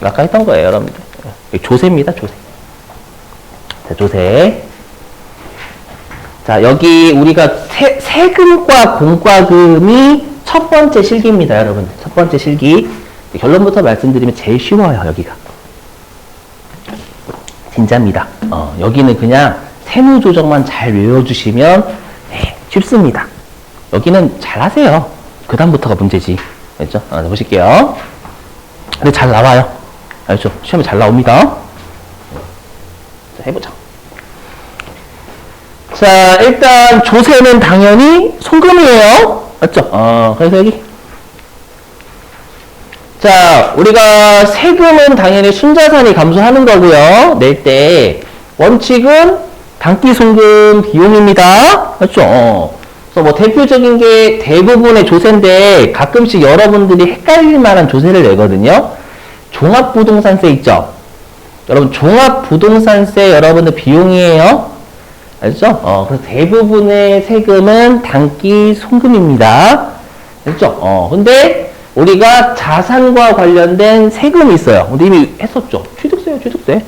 아까 했던 거예요, 여러분들. 조세입니다, 조세. 자, 조세. 자, 여기 우리가 세금과 공과금이 첫 번째 실기입니다, 여러분. 첫 번째 실기. 결론부터 말씀드리면 제일 쉬워요, 여기가. 진짜입니다. 여기는 그냥 세무 조정만 잘 외워주시면 쉽습니다. 여기는 잘 하세요. 그 다음부터가 문제지. 알죠? 보실게요. 근데 잘 나와요. 알죠? 시험에 잘 나옵니다. 자, 해보자. 자, 일단 조세는 당연히 송금이에요. 맞죠? 그래서 여기. 자, 우리가 세금은 당연히 순자산이 감소하는 거고요. 낼 때 원칙은 당기 송금 비용입니다. 맞죠? 그래서 뭐 대표적인 게 대부분의 조세인데 가끔씩 여러분들이 헷갈릴 만한 조세를 내거든요. 종합부동산세 있죠? 여러분 종합부동산세 여러분들 비용이에요. 알죠? 그래서 대부분의 세금은 당기 송금입니다. 알죠? 근데 우리가 자산과 관련된 세금이 있어요. 우리 이미 했었죠. 취득세요, 취득세.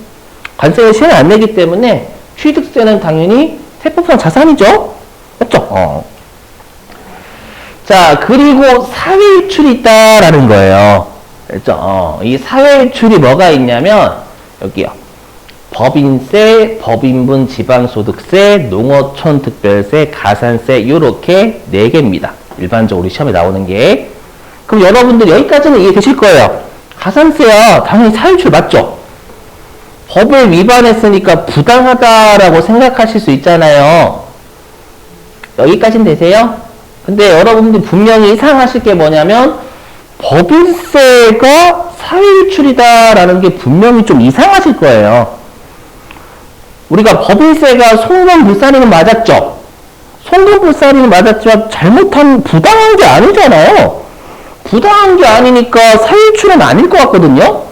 관세를 시험에 안 내기 때문에 취득세는 당연히 세법상 자산이죠. 맞죠? 자, 그리고 사회유출이 있다라는 거예요. 알죠? 이 사회유출이 뭐가 있냐면 여기요. 법인세, 법인분 지방소득세, 농어촌 특별세, 가산세 요렇게 4개입니다. 일반적으로 우리 시험에 나오는 게. 그럼 여러분들 여기까지는 이해되실 거예요. 가산세야 당연히 사유출 맞죠? 법을 위반했으니까 부당하다라고 생각하실 수 있잖아요. 여기까지는 되세요? 근데 여러분들 분명히 이상하실 게 뭐냐면 법인세가 사유출이다라는 게 분명히 좀 이상하실 거예요. 우리가 법인세가 송금불사리는 맞았죠? 송금불사리는 맞았지만 잘못한 부당한 게 아니잖아요. 부당한 게 아니니까 사유출은 아닐 것 같거든요?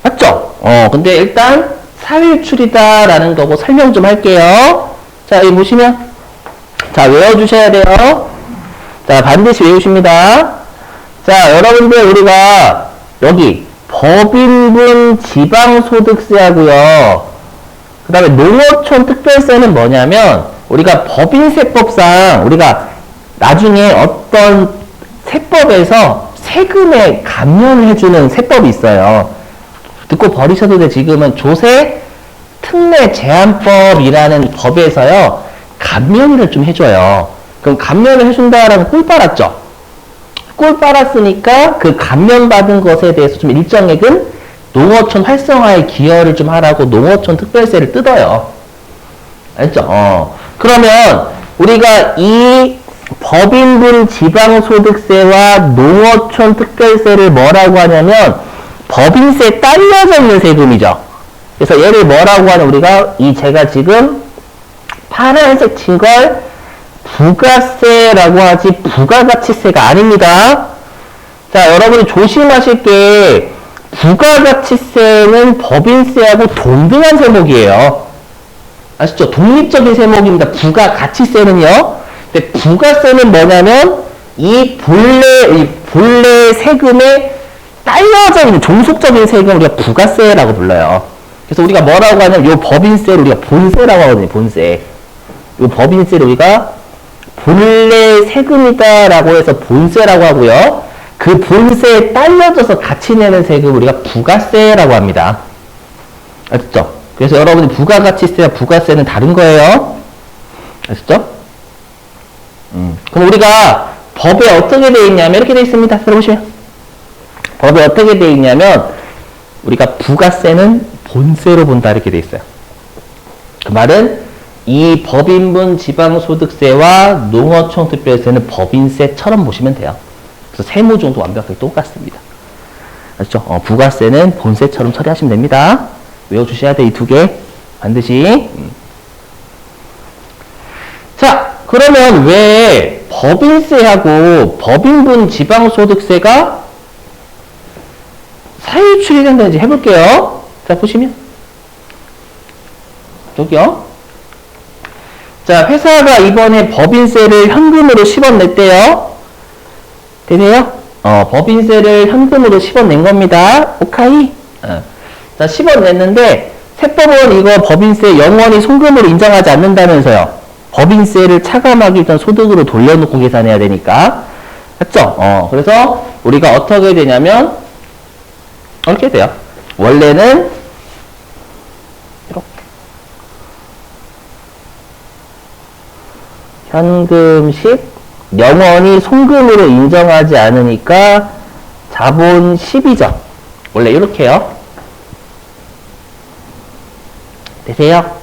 맞죠? 근데 일단 사유출이다라는 거고 설명 좀 할게요. 자, 여기 보시면 자, 외워주셔야 돼요. 자, 반드시 외우십니다. 자, 여러분들 우리가 여기 법인분 지방소득세하고요. 그 다음에 농어촌 특별세는 뭐냐면 우리가 법인세법상 우리가 나중에 어떤 세법에서 세금에 감면을 해주는 세법이 있어요. 듣고 버리셔도 돼. 지금은 조세 특례 제한법이라는 법에서요. 감면을 좀 해줘요. 그럼 감면을 해준다라는 꿀 빨았죠? 꿀 빨았으니까 그 감면받은 것에 대해서 좀 일정액은 농어촌 활성화에 기여를 좀 하라고 농어촌 특별세를 뜯어요. 알죠? 그러면 우리가 이 법인분 지방소득세와 농어촌 특별세를 뭐라고 하냐면 법인세에 딸려져 있는 세금이죠. 그래서 얘를 뭐라고 하냐 우리가 이 제가 지금 파란색 친 걸 부가세라고 하지 부가가치세가 아닙니다. 자, 여러분이 조심하실 게 부가가치세는 법인세하고 동등한 세목이에요. 아시죠? 독립적인 세목입니다. 부가가치세는요. 근데 부가세는 뭐냐면 이 본래 세금에 딸려져 있는 종속적인 세금을 우리가 부가세라고 불러요. 그래서 우리가 뭐라고 하냐면 이 법인세를 우리가 본세라고 하거든요. 본세. 이 법인세를 우리가 본래 세금이다라고 해서 본세라고 하고요. 그 본세에 딸려져서 같이 내는 세금을 우리가 부가세라고 합니다. 아시죠? 그래서 여러분이 부가가치세와 부가세는 다른 거예요. 아시죠? 그럼 우리가 법에 어떻게 되어 있냐면 이렇게 되어 있습니다. 들어보시면 법에 어떻게 되어 있냐면 우리가 부가세는 본세로 본다 이렇게 되어 있어요. 그 말은 이 법인분 지방소득세와 농어촌 특별세는 법인세처럼 보시면 돼요. 그래서 세무조항도 완벽하게 똑같습니다. 아시죠? 부가세는 본세처럼 처리하시면 됩니다. 외워주셔야 돼, 이 2개. 반드시. 자, 그러면 왜 법인세하고 법인분 지방소득세가 사유출이 된다는지 해볼게요. 자, 보시면. 여기요. 자, 회사가 이번에 법인세를 현금으로 10원 냈대요. 되세요? 법인세를 현금으로 10원 낸 겁니다. 오카이? 자, 10원 냈는데, 세법은 이거 법인세 영원히 송금으로 인정하지 않는다면서요. 법인세를 차감하기 전 소득으로 돌려놓고 계산해야 되니까. 맞죠? 그래서 우리가 어떻게 되냐면, 이렇게 돼요. 원래는, 이렇게. 현금식 영원히 송금으로 인정하지 않으니까 자본 12죠. 원래 이렇게요. 되세요?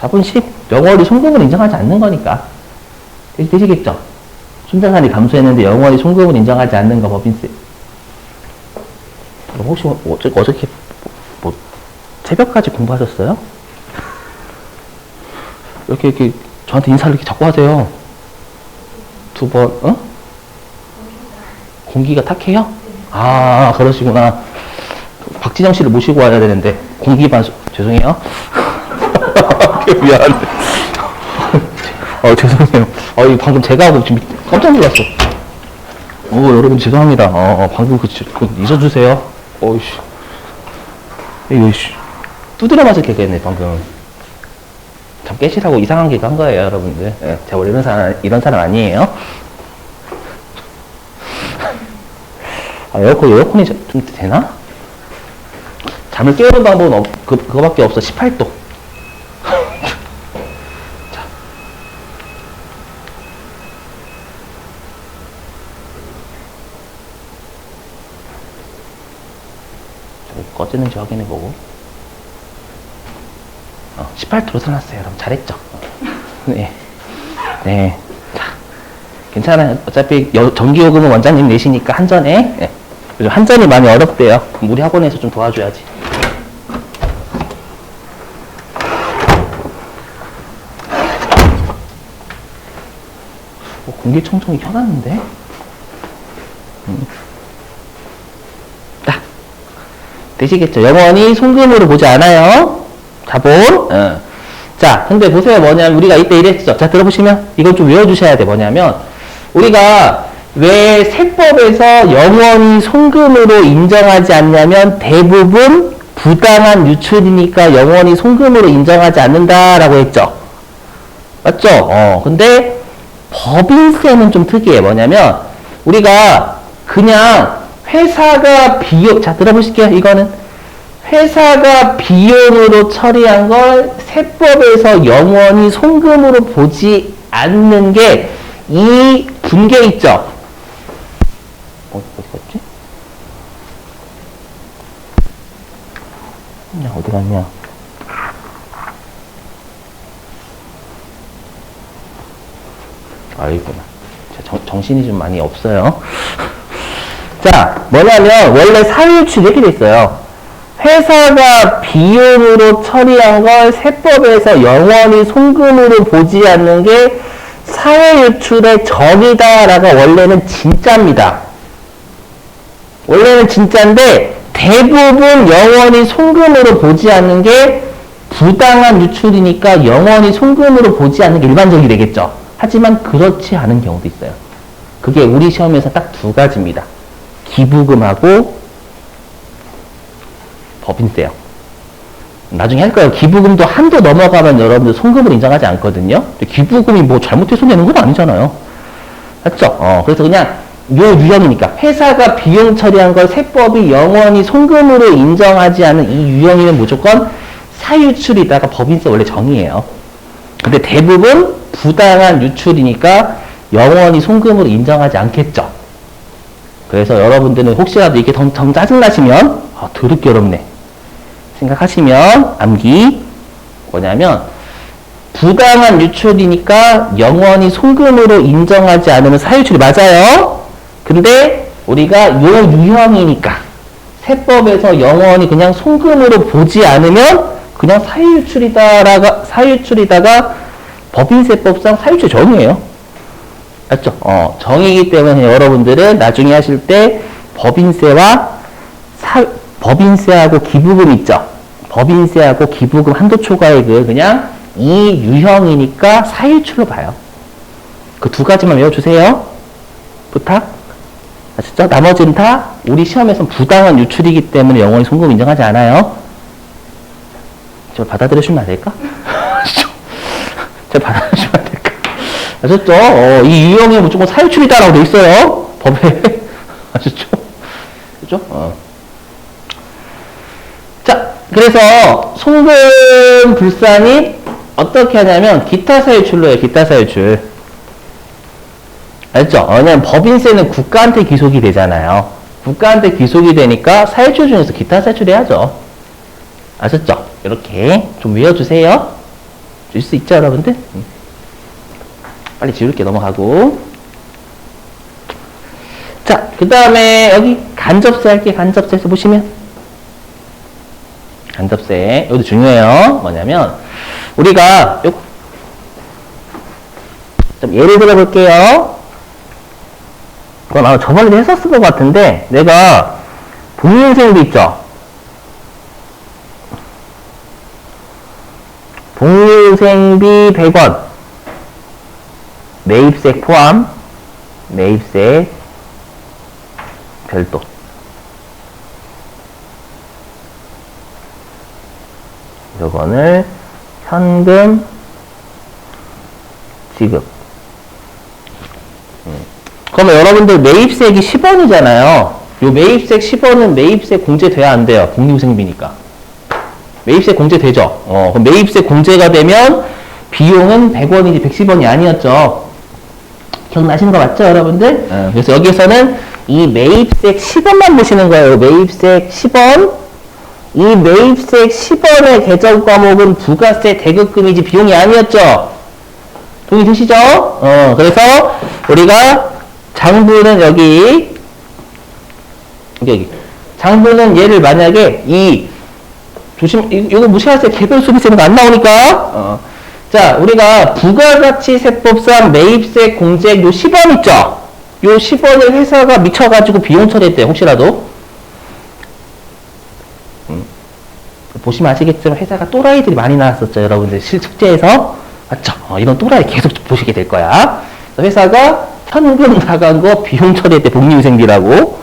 자본 10 영원히 송금으로 인정하지 않는 거니까 되시겠죠? 순자산이 감소했는데 영원히 송금으로 인정하지 않는 거 법인세. 혹시 어저께 뭐 새벽까지 공부하셨어요? 이렇게 저한테 인사를 이렇게 자꾸 하세요. 두 번, 공기가 탁해요? 아, 그러시구나. 박진영 씨를 모시고 와야 되는데, 공기반, 죄송해요. 미안해. 죄송해요. 이거 방금 제가 하고 지금 깜짝 놀랐어. 여러분 죄송합니다. 방금 그거 잊어주세요. 이거, 두드려 맞을 개그했네, 방금. 참 깨시라고 이상한 개그 한 거예요, 여러분들. 예, 제가 원래 이런 사람 아니에요. 에어컨이 좀 되나? 잠을 깨우는 방법은 그거밖에 없어. 18도. 자. 꺼지는지 확인해보고. 18도로 사놨어요. 여러분 잘했죠? 네. 네. 자, 괜찮아요. 어차피 전기요금은 원장님 내시니까 한전에. 네. 요즘 한전이 많이 어렵대요. 우리 학원에서 좀 도와줘야지. 공기청정기 켜놨는데? 딱. 되시겠죠? 영원히 송금으로 보지 않아요. 자본. 자, 근데 보세요. 뭐냐면, 우리가 이때 이랬죠. 자, 들어보시면, 이건 좀 외워주셔야 돼. 뭐냐면, 우리가 왜 세법에서 영원히 송금으로 인정하지 않냐면, 대부분 부당한 유출이니까 영원히 송금으로 인정하지 않는다라고 했죠. 맞죠? 근데, 법인세는 좀 특이해. 뭐냐면, 우리가 그냥 회사가 자, 들어보실게요. 이거는. 회사가 비용으로 처리한 걸 세법에서 영원히 송금으로 보지 않는 게 이 분계 있죠? 어디 갔지? 어디 갔냐? 아이구나. 정신이 좀 많이 없어요. 자, 뭐냐면, 원래 사유유출 이렇게 돼 있어요. 회사가 비용으로 처리한 걸 세법에서 영원히 송금으로 보지 않는 게 사회유출의 적이다라가 원래는 진짜입니다. 원래는 진짜인데 대부분 영원히 송금으로 보지 않는 게 부당한 유출이니까 영원히 송금으로 보지 않는 게 일반적이 되겠죠. 하지만 그렇지 않은 경우도 있어요. 그게 우리 시험에서 딱 두 가지입니다. 기부금하고 법인세요. 나중에 할 거예요. 기부금도 한도 넘어가면 여러분들 송금을 인정하지 않거든요. 기부금이 뭐 잘못해서 내는 건 아니잖아요. 맞죠? 그래서 그냥 요 유형이니까 회사가 비용 처리한 걸 세법이 영원히 송금으로 인정하지 않은 이 유형이면 무조건 사유출이다가 법인세 원래 정의예요. 근데 대부분 부당한 유출이니까 영원히 송금으로 인정하지 않겠죠. 그래서 여러분들은 혹시라도 이게 더 짜증나시면 더럽게 어렵네 생각하시면 암기 뭐냐면 부당한 유출이니까 영원히 송금으로 인정하지 않으면 사유출이 맞아요. 근데 우리가 요 유형이니까 세법에서 영원히 그냥 송금으로 보지 않으면 그냥 사유출이다가 법인세법상 사유출 정의예요. 맞죠? 정의이기 때문에 여러분들은 나중에 하실 때 법인세하고 기부금 있죠? 법인세하고 기부금 한도 초과액을 그냥 이 유형이니까 사유출로 봐요. 그 두 가지만 외워주세요. 부탁. 아셨죠? 나머지는 다 우리 시험에서는 부당한 유출이기 때문에 영원히 송금 인정하지 않아요. 저 받아들여주면 안 될까? 저 받아들여주면 안 될까? 아셨죠? 이 유형이 무조건 사유출이다라고 돼 있어요. 법에. 아셨죠? 그죠? 자, 그래서 송금 불산이 어떻게 하냐면 기타 사유출로 해요. 기타 사유출. 알죠? 왜냐면 법인세는 국가한테 귀속이 되잖아요. 국가한테 귀속이 되니까 사유출 중에서 기타 사유출 해야죠. 아셨죠? 이렇게 좀 외워주세요. 줄 수 있죠, 여러분들? 빨리 지울게 넘어가고. 자, 그 다음에 여기 간접세 할게. 간접세에서 보시면 간접세 여기도 중요해요. 뭐냐면 우리가 좀 예를 들어 볼게요. 그건 아마 저번에도 했었을 것 같은데 내가 복리후생비 있죠? 복리후생비 100원 매입세 포함 매입세 별도 요거를 현금 지급. 그러면 여러분들 매입세액이 10원이잖아요. 요 매입세액 10원은 매입세 공제돼야 안 돼요. 복리후생비니까. 매입세 공제되죠. 그럼 매입세 공제가 되면 비용은 100원이지 110원이 아니었죠. 기억나시는 거 맞죠, 여러분들? 그래서 여기서는 이 매입세액 10원만 보시는 거예요. 매입세액 10원. 이 매입세액 10원의 계정 과목은 부가세 대급금이지 비용이 아니었죠. 동의되시죠? 그래서 우리가 장부는 여기 장부는 얘를 만약에 이거 무시하세요. 개별 소비세는 안 나오니까. 자, 우리가 부가가치세법상 매입세 공제액 요 10원 있죠? 요 10원을 회사가 미쳐가지고 비용 처리했대요. 혹시라도. 보시면 아시겠지만 회사가 또라이들이 많이 나왔었죠. 여러분들 실축제에서. 맞죠? 이런 또라이 계속 보시게 될 거야. 회사가 현금 나간 거 비용 처리했대. 복리후생비라고.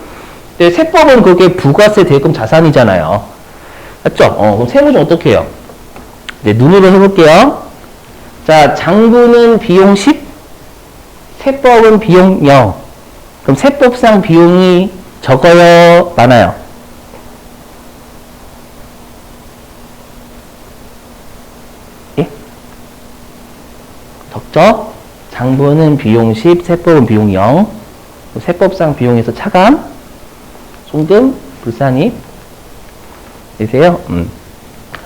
근데 세법은 그게 부가세 대금 자산이잖아요. 맞죠? 그럼 세무는 어떻게 해요? 네, 눈으로 해볼게요. 자, 장부는 비용 10, 세법은 비용 0. 그럼 세법상 비용이 적어요? 많아요? 예? 적죠? 장부는 비용 10, 세법은 비용 0. 세법상 비용에서 차감, 송금, 불산입. 되세요? 그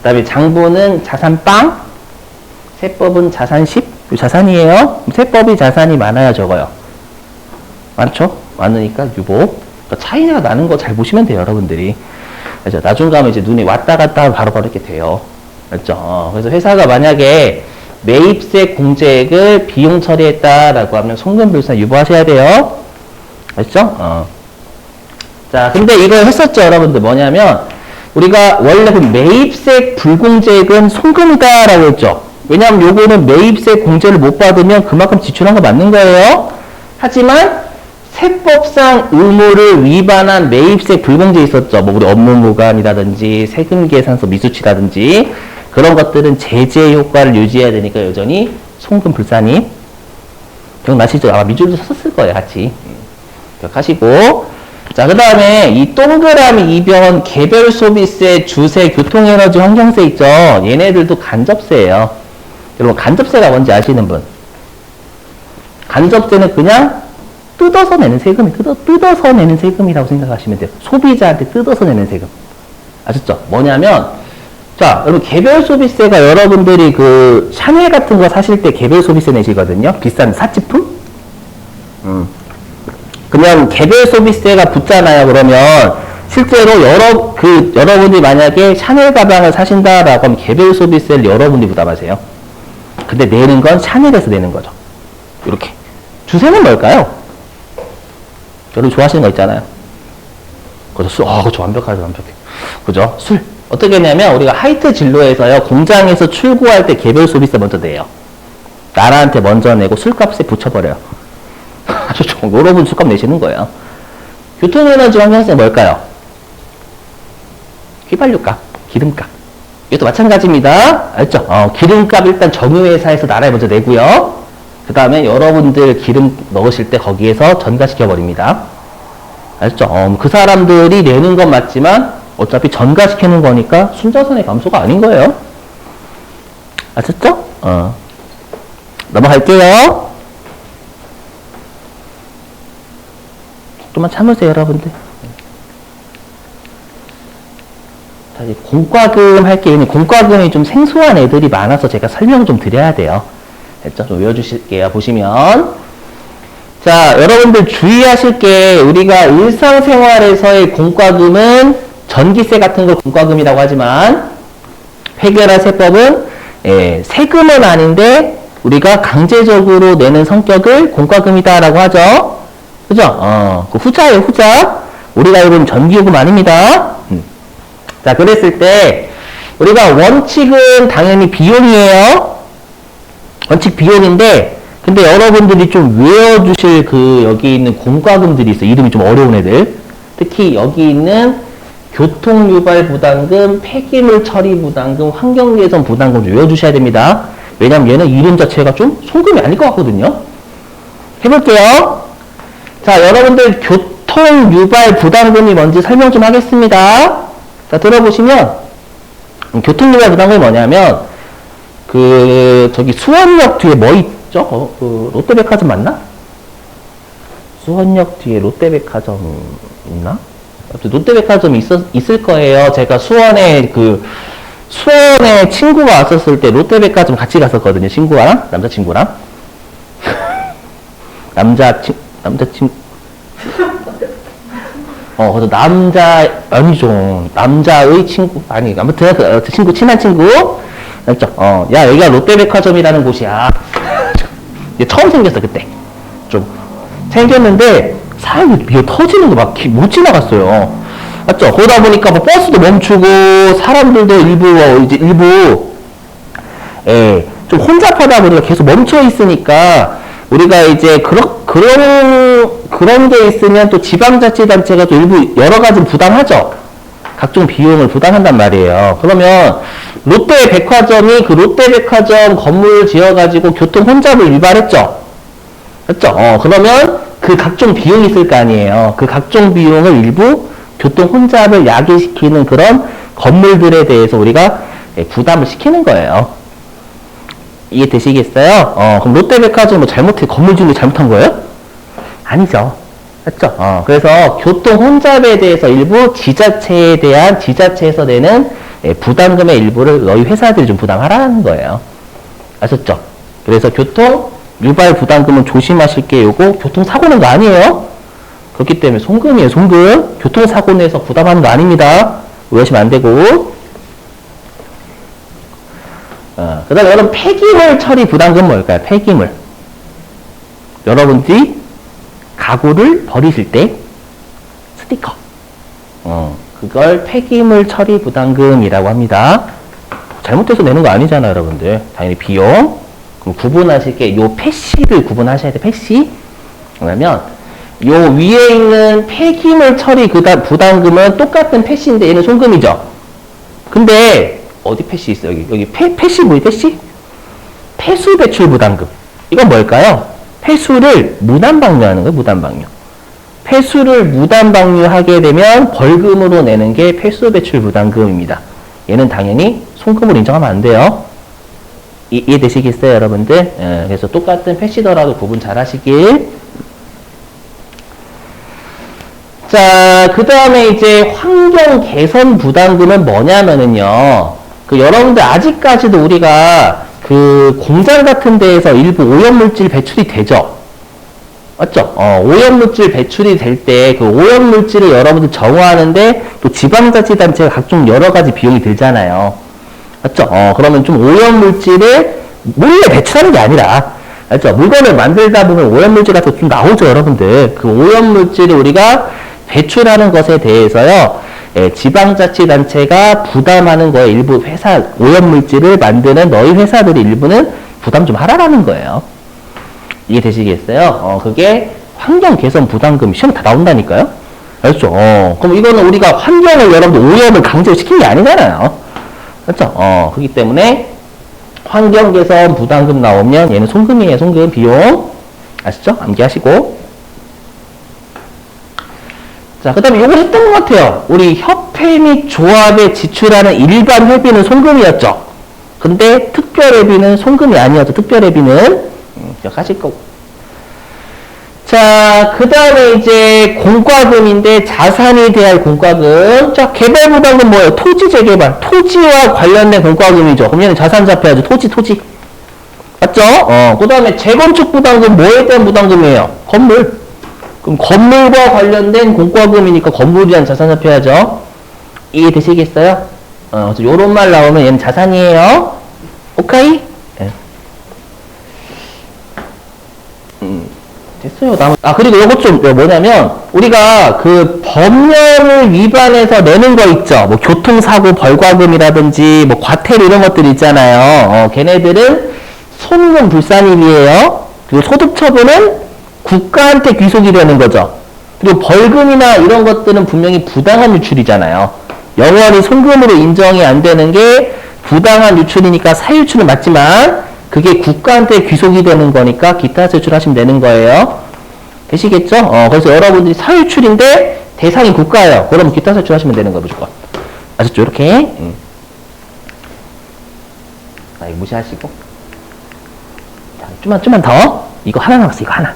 다음에 장부는 자산 빵, 세법은 자산 10, 자산이에요. 세법이 자산이 많아야 적어요. 많죠? 많으니까 유복. 그러니까 차이가 나는 거 잘 보시면 돼요, 여러분들이. 그래서 나중 가면 이제 눈이 왔다 갔다 하면 바로바로 이렇게 돼요. 그렇죠? 그래서 회사가 만약에 매입세 공제액을 비용 처리했다라고 하면 송금불산 유보하셔야 돼요. 그렇죠? 자, 근데 이걸 했었죠, 여러분들. 뭐냐면 우리가 원래 그 매입세 불공제액은 송금이다라고 했죠. 왜냐하면 요거는 매입세 공제를 못 받으면 그만큼 지출한 거 맞는 거예요. 하지만 세법상 의무를 위반한 매입세 불공제 있었죠. 뭐 우리 업무무관이라든지 세금계산서 미수치라든지 그런 것들은 제재 효과를 유지해야 되니까 여전히 송금 불산이 기억나시죠? 아마 미주도 썼을 거예요, 같이. 기억하시고. 자, 그 다음에 이 동그라미 이변 개별 소비세, 주세, 교통에너지, 환경세 있죠? 얘네들도 간접세예요. 여러분, 간접세가 뭔지 아시는 분? 간접세는 그냥 뜯어서 내는 세금이 뜯어서 내는 세금이라고 생각하시면 돼요. 소비자한테 뜯어서 내는 세금. 아셨죠? 뭐냐면 자, 여러분 개별 소비세가 여러분들이 그 샤넬 같은 거 사실 때 개별 소비세 내시거든요. 비싼 사치품? 그냥 개별 소비세가 붙잖아요. 그러면 실제로 여러분이 만약에 샤넬 가방을 사신다라고 하면 개별 소비세를 여러분이 부담하세요. 근데 내는 건 샤넬에서 내는 거죠. 이렇게. 주세는 뭘까요? 여러분 좋아하시는 거 있잖아요. 그죠? 술. 그죠. 완벽하죠. 완벽해. 그죠? 술. 어떻게 하냐면 우리가 하이트 진로에서요. 공장에서 출고할 때 개별 소비세 먼저 내요. 나라한테 먼저 내고 술값에 붙여버려요. 아주 여러분 술값 내시는 거예요. 교통에너지 환경세 뭘까요? 휘발유값, 기름값. 이것도 마찬가지입니다. 알죠? 기름값 일단 정유회사에서 나라에 먼저 내고요. 그 다음에 여러분들 기름 넣으실 때 거기에서 전가시켜버립니다. 알죠? 그 사람들이 내는 건 맞지만 어차피 전가시키는 거니까 순자산의 감소가 아닌 거예요. 아셨죠? 넘어갈게요. 좀만 참으세요, 여러분들. 자, 이제 공과금 할게요. 공과금이 좀 생소한 애들이 많아서 제가 설명 좀 드려야 돼요. 됐죠? 좀 외워주실게요. 보시면. 자, 여러분들 주의하실 게, 우리가 일상생활에서의 공과금은 전기세 같은 걸 공과금이라고 하지만, 폐결화 세법은, 세금은 아닌데, 우리가 강제적으로 내는 성격을 공과금이다라고 하죠. 그죠? 그 후자예요, 후자. 우리가 알고 있는 전기요금 아닙니다. 자, 그랬을 때, 우리가 원칙은 당연히 비용이에요. 원칙 비용인데, 근데 여러분들이 좀 외워주실 여기 있는 공과금들이 있어요. 이름이 좀 어려운 애들. 특히 여기 있는 교통유발부담금, 폐기물 처리부담금, 환경개선 부담금 좀 외워주셔야 됩니다. 왜냐면 얘는 이름 자체가 좀 송금이 아닐 것 같거든요. 해볼게요. 자, 여러분들 교통유발부담금이 뭔지 설명 좀 하겠습니다. 자, 들어보시면, 교통유발부담금이 뭐냐면, 저기 수원역 뒤에 뭐 있죠? 롯데백화점 맞나? 수원역 뒤에 롯데백화점 있나? 롯데백화점이 있을 거예요. 제가 수원에 친구가 왔었을 때 롯데백화점 같이 갔었거든요. 친구랑, 남자친구랑. 남자친구. 그래서 남자의 친구. 아니, 아무튼, 친한 친구. 알죠? 야, 여기가 롯데백화점이라는 곳이야. 처음 생겼어, 그때. 좀. 생겼는데, 사람이 이거 터지는 거 막 못 지나갔어요. 맞죠? 그러다 보니까 뭐 버스도 멈추고, 사람들도 일부, 좀 혼잡하다 보니까 계속 멈춰 있으니까, 우리가 이제 그런 게 있으면 또 지방자치단체가 또 일부 여러 가지 부담하죠? 각종 비용을 부담한단 말이에요. 그러면, 롯데백화점이 롯데백화점 건물 지어가지고 교통 혼잡을 유발했죠? 맞죠? 그러면 그 각종 비용이 있을 거 아니에요. 그 각종 비용을 일부 교통 혼잡을 야기시키는 그런 건물들에 대해서 우리가 부담을 시키는 거예요. 이해되시겠어요? 그럼 롯데백화점 건물 지은 게 잘못한 거예요? 아니죠. 맞죠? 그래서 교통 혼잡에 대해서 일부 지자체에서 내는 부담금의 일부를 너희 회사들이 좀 부담하라는 거예요. 아셨죠? 그래서 교통 유발 부담금은 조심하실 게 요거 교통사고 낸 거 아니에요? 그렇기 때문에 송금이에요, 송금. 교통사고 내서 부담하는 거 아닙니다. 오해하시면 안 되고. 그 다음에 여러분 폐기물 처리 부담금 뭘까요? 폐기물. 여러분들이 가구를 버리실 때 스티커. 그걸 폐기물 처리 부담금이라고 합니다. 잘못해서 내는 거 아니잖아요, 여러분들. 당연히 비용. 그럼 구분하실 게 요 패시를 구분하셔야 돼, 패시. 그러면 요 위에 있는 폐기물 처리 부담금은 똑같은 패시인데 얘는 송금이죠. 근데 어디 패시 있어요? 여기 패시 뭐예요? 패시? 폐수 배출 부담금. 이건 뭘까요? 폐수를 무단방류하는 거예요, 무단방류. 폐수를 무단방류하게 되면 벌금으로 내는 게 폐수 배출 부담금입니다. 얘는 당연히 송금으로 인정하면 안 돼요. 이해되시겠어요, 여러분들? 그래서 똑같은 패시더라도 구분 잘 하시길. 자, 그 다음에 이제 환경 개선 부담금은 뭐냐면은요, 여러분들 아직까지도 우리가 공장 같은 데에서 일부 오염물질 배출이 되죠? 맞죠? 오염물질 배출이 될 때 오염물질을 여러분들 정화하는데 또 지방자치단체가 각종 여러 가지 비용이 들잖아요. 맞죠? 그러면 좀 오염물질을 몰래 배출하는 게 아니라, 맞죠? 물건을 만들다 보면 오염물질 같은 거 좀 나오죠, 여러분들. 그 오염물질을 우리가 배출하는 것에 대해서요, 지방자치단체가 부담하는 거에 일부 오염물질을 만드는 너희 회사들이 일부는 부담 좀 하라라는 거예요. 이해되시겠어요? 그게 환경개선 부담금 시험 다 나온다니까요? 알죠? 그럼 이거는 우리가 환경을 여러분들 오염을 강제로 시킨 게 아니잖아요. 그렇죠? 그렇기 때문에 환경 개선 부담금 나오면 얘는 송금이에요. 송금 비용. 아시죠? 암기하시고. 자, 그 다음에 요거 했던 것 같아요. 우리 협회 및 조합에 지출하는 일반 회비는 송금이었죠. 근데 특별회비는 송금이 아니었죠. 특별회비는 기억하실 거고. 자, 그 다음에 이제 공과금인데 자산이 대할 공과금. 자, 개발부담금 뭐예요? 토지 재개발. 토지와 관련된 공과금이죠. 그럼 얘는 자산 잡혀야죠. 토지. 맞죠? 그 다음에 재건축 부담금 뭐에 대한 부담금이에요? 건물. 그럼 건물과 관련된 공과금이니까 건물에 대한 자산 잡혀야죠. 이해되시겠어요? 그래서 요런 말 나오면 얘는 자산이에요. 오케이? 네. 됐어요. 그리고 요것 좀, 뭐냐면, 우리가 그 법령을 위반해서 내는 거 있죠. 뭐, 교통사고 벌과금이라든지, 뭐, 과태료 이런 것들 있잖아요. 걔네들은 손금 불산입이에요. 그리고 소득처분은 국가한테 귀속이 되는 거죠. 그리고 벌금이나 이런 것들은 분명히 부당한 유출이잖아요. 영원히 손금으로 인정이 안 되는 게 부당한 유출이니까 사유출은 맞지만, 그게 국가한테 귀속이 되는 거니까 기타 제출하시면 되는 거예요. 되시겠죠? 그래서 여러분들이 사유출인데 대상이 국가예요. 그러면 기타 제출하시면 되는 거예요, 무조건. 아셨죠? 이렇게. 이거 무시하시고. 자, 좀만 더. 이거 하나 남았어, 이거 하나.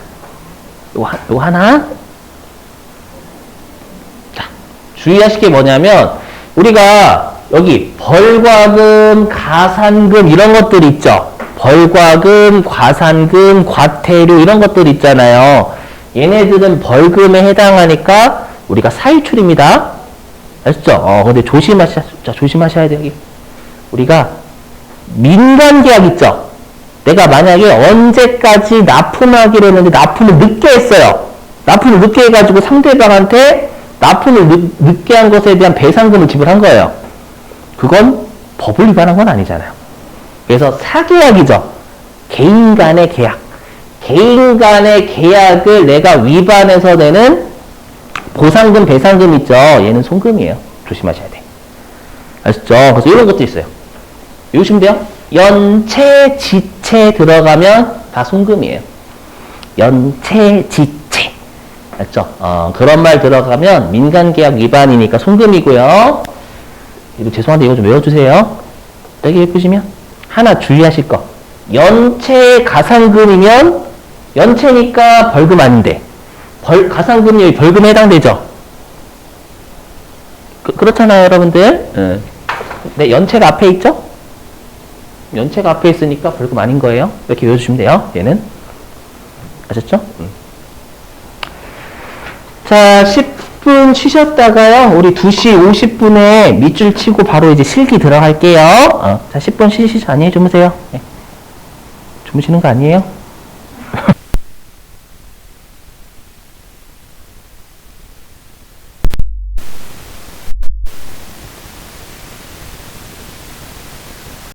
요거 하나. 자, 주의하실 게 뭐냐면, 우리가 여기 벌과금, 가산금 이런 것들 있죠? 벌과금, 가산금, 과태료 이런 것들 있잖아요. 얘네들은 벌금에 해당하니까 우리가 사유출입니다. 아셨죠? 근데 조심하셔야 돼요. 여기. 우리가 민간계약 있죠? 내가 만약에 언제까지 납품하기로 했는데 납품을 늦게 했어요. 납품을 늦게 해가지고 상대방한테 납품을 늦게 한 것에 대한 배상금을 지불한 거예요. 그건 법을 위반한 건 아니잖아요. 그래서 사계약이죠. 개인 간의 계약. 개인 간의 계약을 내가 위반해서 내는 보상금, 배상금 있죠. 얘는 송금이에요. 조심하셔야 돼. 아셨죠? 그래서 이런 것도 있어요. 외우시면 돼요. 연체, 지체 들어가면 다 송금이에요. 연체, 지체. 맞죠? 그런 말 들어가면 민간계약 위반이니까 송금이고요. 이거 죄송한데 이거 좀 외워주세요. 여기 예쁘시면 하나 주의하실 거. 연체 가산금이면 연체니까 벌금 아닌데 가산금이 벌금에 해당되죠? 그렇잖아요, 여러분들. 네, 연체가 앞에 있죠? 연체가 앞에 있으니까 벌금 아닌 거예요. 이렇게 외워주시면 돼요. 얘는. 아셨죠? 자, 10분 쉬셨다가요. 우리 2시 50분에 밑줄 치고 바로 이제 실기 들어갈게요. 자, 10분 쉬시죠. 아니에요? 주무세요. 네. 주무시는 거 아니에요?